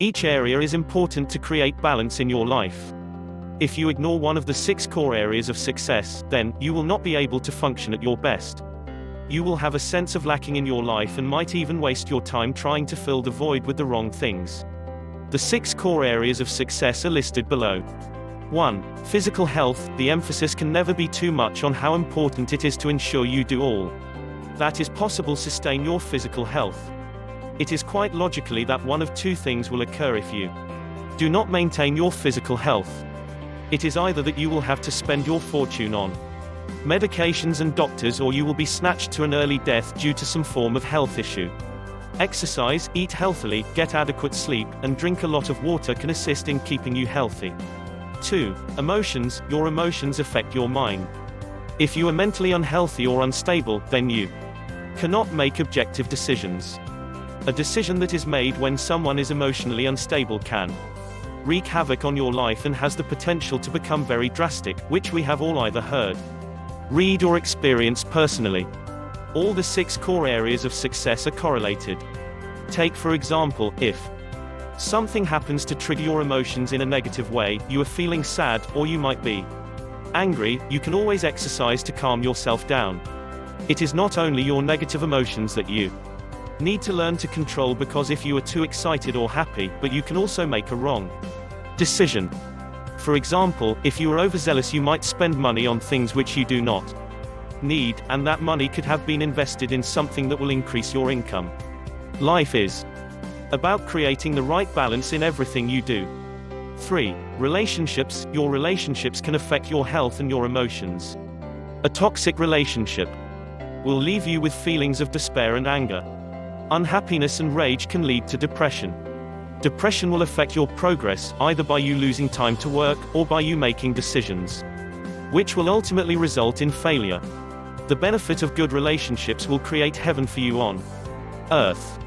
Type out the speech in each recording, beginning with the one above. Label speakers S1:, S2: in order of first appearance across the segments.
S1: Each area is important to create balance in your life. If you ignore one of the 6 core areas of success, then you will not be able to function at your best. You will have a sense of lacking in your life and might even waste your time trying to fill the void with the wrong things. The 6 core areas of success are listed below. 1. Physical health. The emphasis can never be too much on how important it is to ensure you do all that is possible to sustain your physical health. It is quite logically that one of 2 things will occur if you do not maintain your physical health. It is either that you will have to spend your fortune on medications and doctors, or you will be snatched to an early death due to some form of health issue. Exercise, eat healthily, get adequate sleep, and drink a lot of water can assist in keeping you healthy. 2. Emotions. Your emotions affect your mind. If you are mentally unhealthy or unstable, then you cannot make objective decisions. A decision that is made when someone is emotionally unstable can wreak havoc on your life and has the potential to become very drastic, which we have all either heard, read, or experienced personally. All the 6 core areas of success are correlated. Take for example, if something happens to trigger your emotions in a negative way, you are feeling sad, or you might be angry, you can always exercise to calm yourself down. It is not only your negative emotions that you need to learn to control, because if you are too excited or happy, but you can also make a wrong decision. For example, if you are overzealous, you might spend money on things which you do not need, and that money could have been invested in something that will increase your income. Life is about creating the right balance in everything you do. 3. Relationships. Your relationships can affect your health and your emotions. A toxic relationship will leave you with feelings of despair and anger. Unhappiness and rage can lead to depression. Depression will affect your progress, either by you losing time to work, or by you making decisions which will ultimately result in failure. The benefit of good relationships will create heaven for you on earth.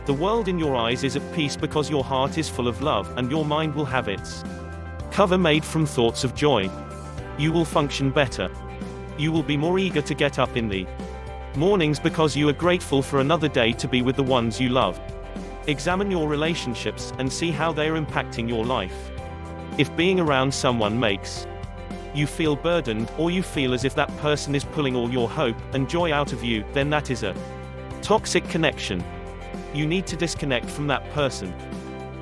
S1: The world in your eyes is at peace because your heart is full of love, and your mind will have its cover made from thoughts of joy. You will function better. You will be more eager to get up in the mornings because you are grateful for another day to be with the ones you love. Examine your relationships, and see how they are impacting your life. If being around someone makes you feel burdened, or you feel as if that person is pulling all your hope and joy out of you, then that is a toxic connection. You need to disconnect from that person.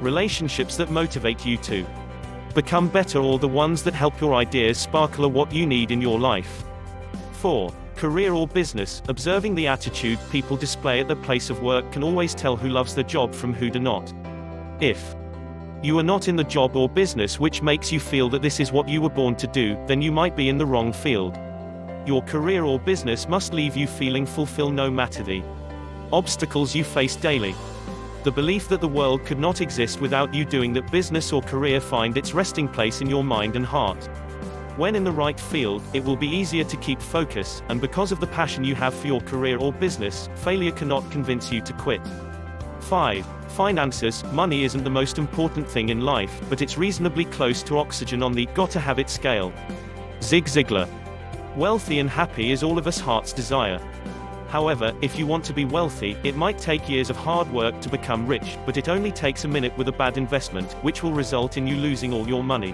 S1: Relationships that motivate you to become better, or the ones that help your ideas sparkle, are what you need in your life. 4. Career or business. Observing the attitude people display at their place of work can always tell who loves their job from who do not. If you are not in the job or business which makes you feel that this is what you were born to do, then you might be in the wrong field. Your career or business must leave you feeling fulfilled no matter the obstacles you face daily. The belief that the world could not exist without you doing that business or career find its resting place in your mind and heart. When in the right field, it will be easier to keep focus, and because of the passion you have for your career or business, failure cannot convince you to quit. 5. Finances. Money isn't the most important thing in life, but it's reasonably close to oxygen on the gotta have it scale. Zig Ziglar. Wealthy and happy is all of us heart's desire. However, if you want to be wealthy, it might take years of hard work to become rich, but it only takes a minute with a bad investment, which will result in you losing all your money.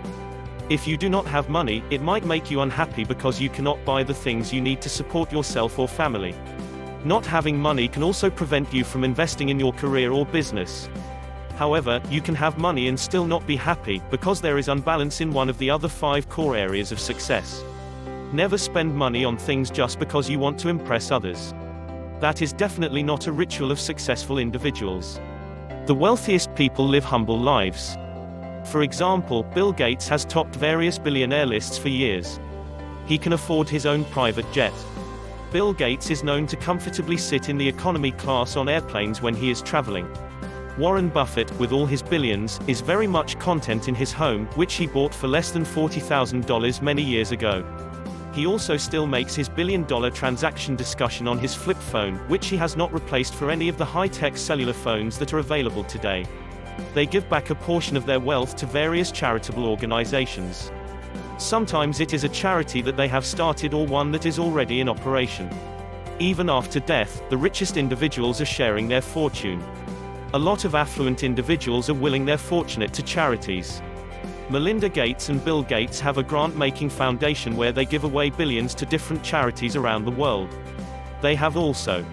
S1: If you do not have money, it might make you unhappy because you cannot buy the things you need to support yourself or family. Not having money can also prevent you from investing in your career or business. However, you can have money and still not be happy, because there is unbalance in one of the other 5 core areas of success. Never spend money on things just because you want to impress others. That is definitely not a ritual of successful individuals. The wealthiest people live humble lives. For example, Bill Gates has topped various billionaire lists for years. He can afford his own private jet. Bill Gates is known to comfortably sit in the economy class on airplanes when he is traveling. Warren Buffett, with all his billions, is very much content in his home, which he bought for less than $40,000 many years ago. He also still makes his billion-dollar transaction discussion on his flip phone, which he has not replaced for any of the high-tech cellular phones that are available today. They give back a portion of their wealth to various charitable organizations. Sometimes it is a charity that they have started or one that is already in operation. Even after death, the richest individuals are sharing their fortune. A lot of affluent individuals are willing their fortune to charities. Melinda Gates and Bill Gates have a grant-making foundation where they give away billions to different charities around the world. They have also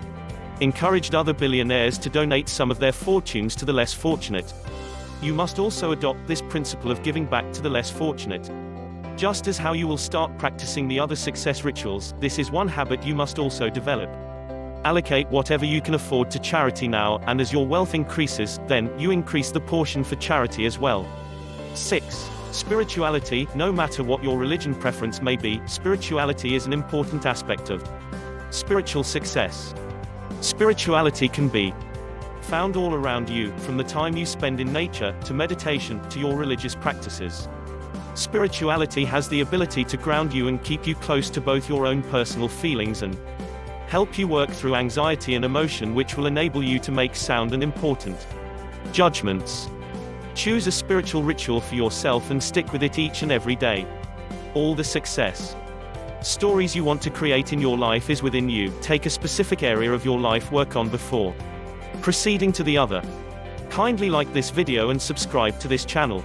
S1: encouraged other billionaires to donate some of their fortunes to the less fortunate. You must also adopt this principle of giving back to the less fortunate. Just as how you will start practicing the other success rituals, this is one habit you must also develop. Allocate whatever you can afford to charity now, and as your wealth increases, then you increase the portion for charity as well. 6. Spirituality. No matter what your religion preference may be, spirituality is an important aspect of spiritual success. Spirituality can be found all around you, from the time you spend in nature, to meditation, to your religious practices. Spirituality has the ability to ground you and keep you close to both your own personal feelings and help you work through anxiety and emotion, which will enable you to make sound and important judgments. Choose a spiritual ritual for yourself and stick with it each and every day. All the success stories you want to create in your life is within you. Take a specific area of your life work on before proceeding to the other. Kindly like this video and subscribe to this channel.